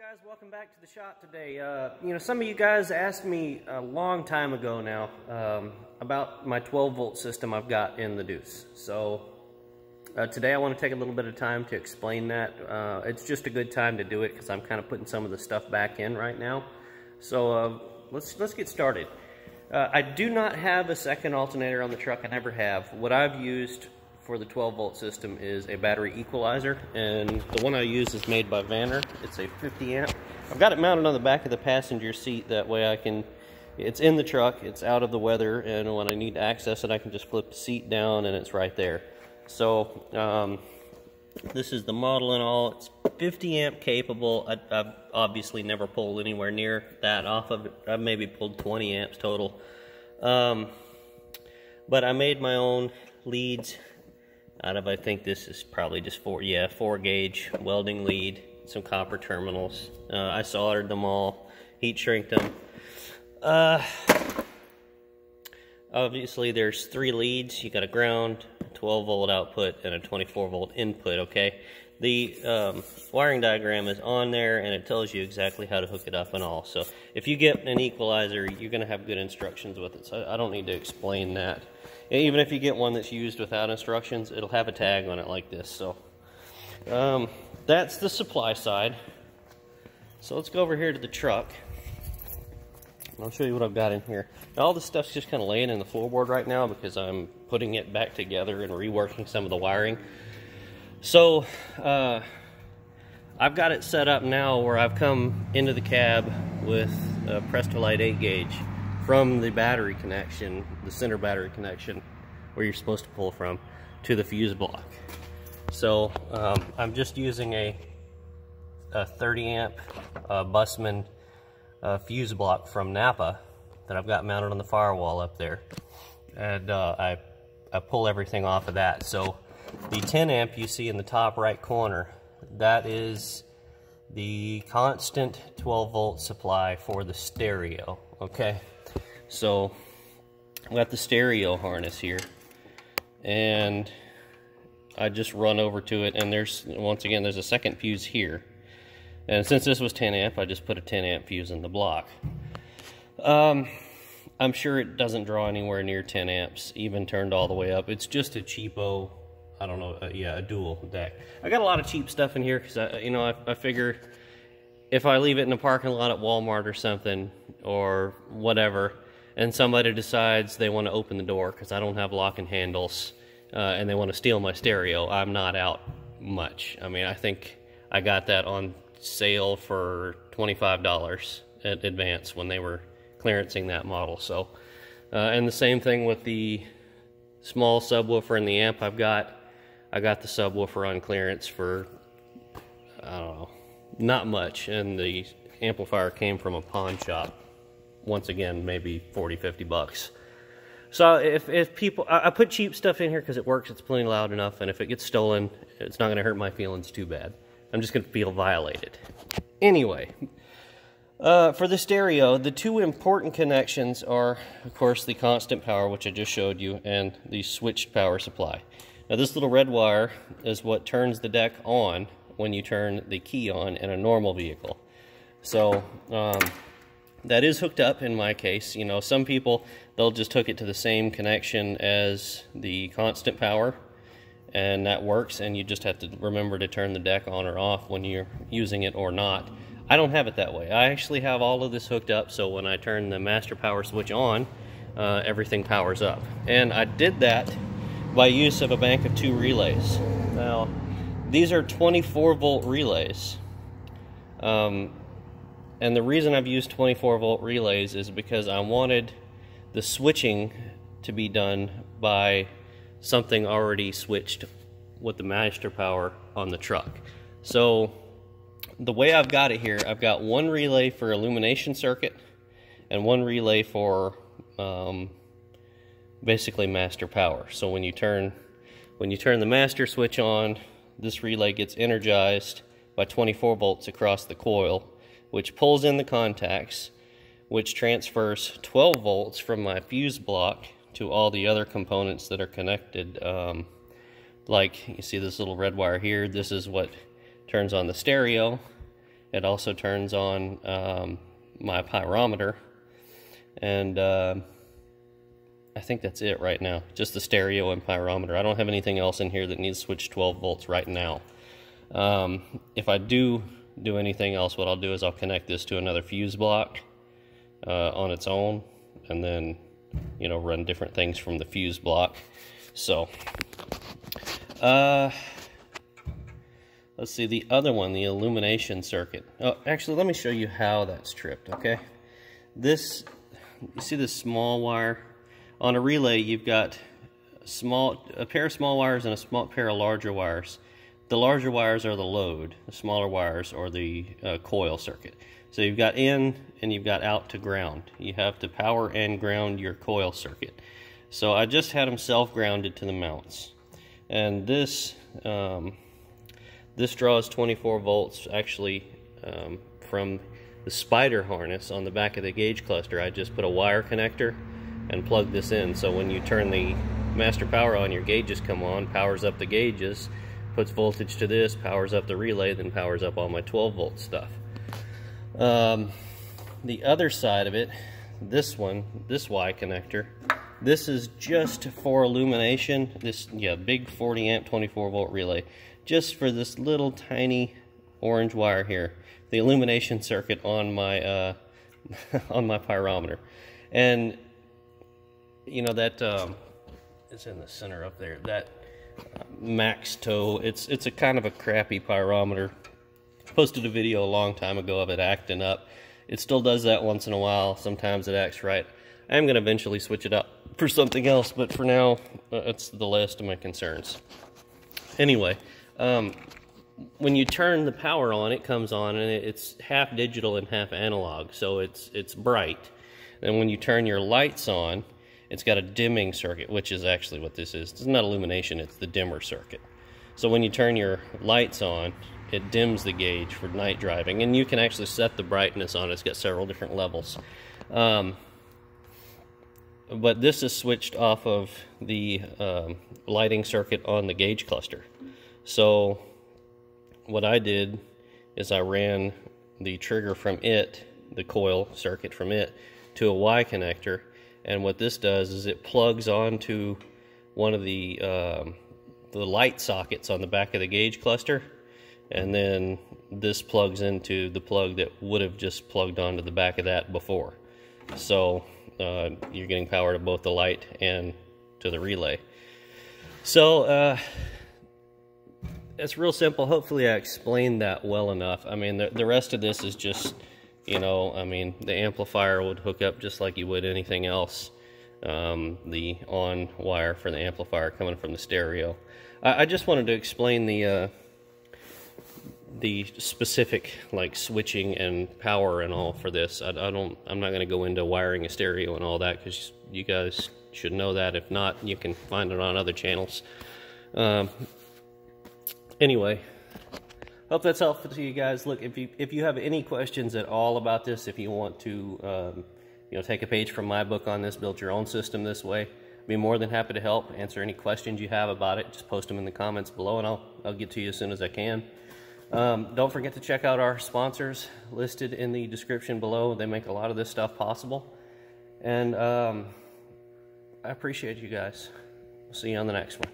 guys, welcome back to the shop today. Some of you guys asked me a long time ago now about my 12-volt system I've got in the Deuce. So today I want to take a little bit of time to explain that. It's just a good time to do it because I'm kind of putting some of the stuff back in right now. So let's get started. I do not have a second alternator on the truck. I never have. What I've used for the 12-volt system is a battery equalizer, and the one I use is made by Vanner. It's a 50 amp. I've got it mounted on the back of the passenger seat, that way I can, it's in the truck, it's out of the weather, and when I need to access it I can just flip the seat down and it's right there. So this is the model and all. It's 50 amp capable. I've obviously never pulled anywhere near that off of it. I've maybe pulled 20 amps total. But I made my own leads out of, I think this is probably just 4 gauge welding lead, some copper terminals. I soldered them all, heat shrinked them. Obviously there's 3 leads. You got a ground, 12-volt output, and a 24-volt input, okay? The wiring diagram is on there, and it tells you exactly how to hook it up and all. So if you get an equalizer, you're going to have good instructions with it, so I don't need to explain that. Even if you get one that's used without instructions, it'll have a tag on it like this. So that's the supply side. So let's go over here to the truck. I'll show you what I've got in here. Now, all this stuff's just kind of laying in the floorboard right now because I'm putting it back together and reworking some of the wiring. So I've got it set up now where I've come into the cab with a Prestolite 8 gauge from the battery connection, the center battery connection, where you're supposed to pull from, to the fuse block. So I'm just using a 30 amp Bussmann fuse block from Napa that I've got mounted on the firewall up there, and I pull everything off of that. So the 10 amp you see in the top right corner, that is the constant 12-volt supply for the stereo, okay? So I've got the stereo harness here, and I just run over to it, and there's, once again, there's a second fuse here. And since this was 10 amp, I just put a 10 amp fuse in the block. I'm sure it doesn't draw anywhere near 10 amps, even turned all the way up. It's just a cheapo, I don't know, a dual deck. I got a lot of cheap stuff in here because I figure if I leave it in a parking lot at Walmart or something or whatever, and somebody decides they want to open the door because I don't have locking handles, and they want to steal my stereo, I'm not out much. I mean, I think I got that on sale for $25 at Advance when they were clearancing that model. So, and the same thing with the small subwoofer and the amp I got the subwoofer on clearance for, I don't know, not much, and the amplifier came from a pawn shop. Once again, maybe 40-50 bucks. So if people, I put cheap stuff in here because it works, it's plenty loud enough, and if it gets stolen, it's not going to hurt my feelings too bad. I'm just going to feel violated. Anyway, for the stereo, the 2 important connections are, of course, the constant power, which I just showed you, and the switched power supply. Now, this little red wire is what turns the deck on when you turn the key on in a normal vehicle. So that is hooked up in my case. You know, some people, they'll just hook it to the same connection as the constant power, and that works, and you just have to remember to turn the deck on or off when you're using it or not. I don't have it that way. I actually have all of this hooked up, so when I turn the master power switch on, everything powers up. And I did that by use of a bank of 2 relays. Now, these are 24-volt relays. And the reason I've used 24-volt relays is because I wanted the switching to be done by something already switched with the master power on the truck. So the way I've got it here, I've got 1 relay for illumination circuit and 1 relay for basically master power. So when you turn the master switch on, this relay gets energized by 24 volts across the coil, which pulls in the contacts, which transfers 12 volts from my fuse block to all the other components that are connected. Like, you see this little red wire here, this is what turns on the stereo, It also turns on my pyrometer, and I think that's it right now. Just the stereo and pyrometer. I don't have anything else in here that needs switch 12 volts right now. If I do anything else, what I'll do is I'll connect this to another fuse block on its own, and then, you know, run different things from the fuse block. So let's see, the other one, the illumination circuit. Oh, actually, let me show you how that's tripped, okay? This, you see this small wire? On a relay, you've got a pair of small wires and a small pair of larger wires. The larger wires are the load. The smaller wires are the coil circuit. So you've got in and you've got out to ground. You have to power and ground your coil circuit. So I just had them self-grounded to the mounts. And this draws 24 volts actually from the spider harness on the back of the gauge cluster. I just put a wire connector and plug this in, so when you turn the master power on, your gauges come on, powers up the gauges, puts voltage to this, powers up the relay, then powers up all my 12 volt stuff. The other side of it, this one, this Y connector, this is just for illumination. This, yeah, big 40 amp 24 volt relay, just for this little tiny orange wire here, the illumination circuit on my on my pyrometer. And you know that it's in the center up there, that max toe, it's a kind of a crappy pyrometer. Posted a video a long time ago of it acting up. It still does that once in a while. Sometimes it acts right. I am going to eventually switch it up for something else, but for now it's the last of my concerns. Anyway, when you turn the power on, it comes on, and it's half digital and half analog, so it's bright. And when you turn your lights on, it's got a dimming circuit, which is actually what this is. It's not illumination, it's the dimmer circuit. So when you turn your lights on, it dims the gauge for night driving, and you can actually set the brightness on it. It's got several different levels. But this is switched off of the lighting circuit on the gauge cluster. So what I did is I ran the trigger from it, the coil circuit from it, to a Y connector. And what this does is it plugs onto one of the light sockets on the back of the gauge cluster, and then this plugs into the plug that would have just plugged onto the back of that before. So you're getting power to both the light and to the relay. So it's real simple. Hopefully I explained that well enough. I mean, the rest of this is just, you know, I mean, the amplifier would hook up just like you would anything else. The on wire for the amplifier coming from the stereo. I just wanted to explain the specific, like, switching and power and all for this. I'm not going to go into wiring a stereo and all that, because you guys should know that. If not, you can find it on other channels. Anyway, hope that's helpful to you guys. Look, if you have any questions at all about this, if you want to you know, take a page from my book on this, build your own system this way, I'd be more than happy to help answer any questions you have about it. Just post them in the comments below, and I'll get to you as soon as I can. Don't forget to check out our sponsors listed in the description below. They make a lot of this stuff possible, and I appreciate you guys. See you on the next one.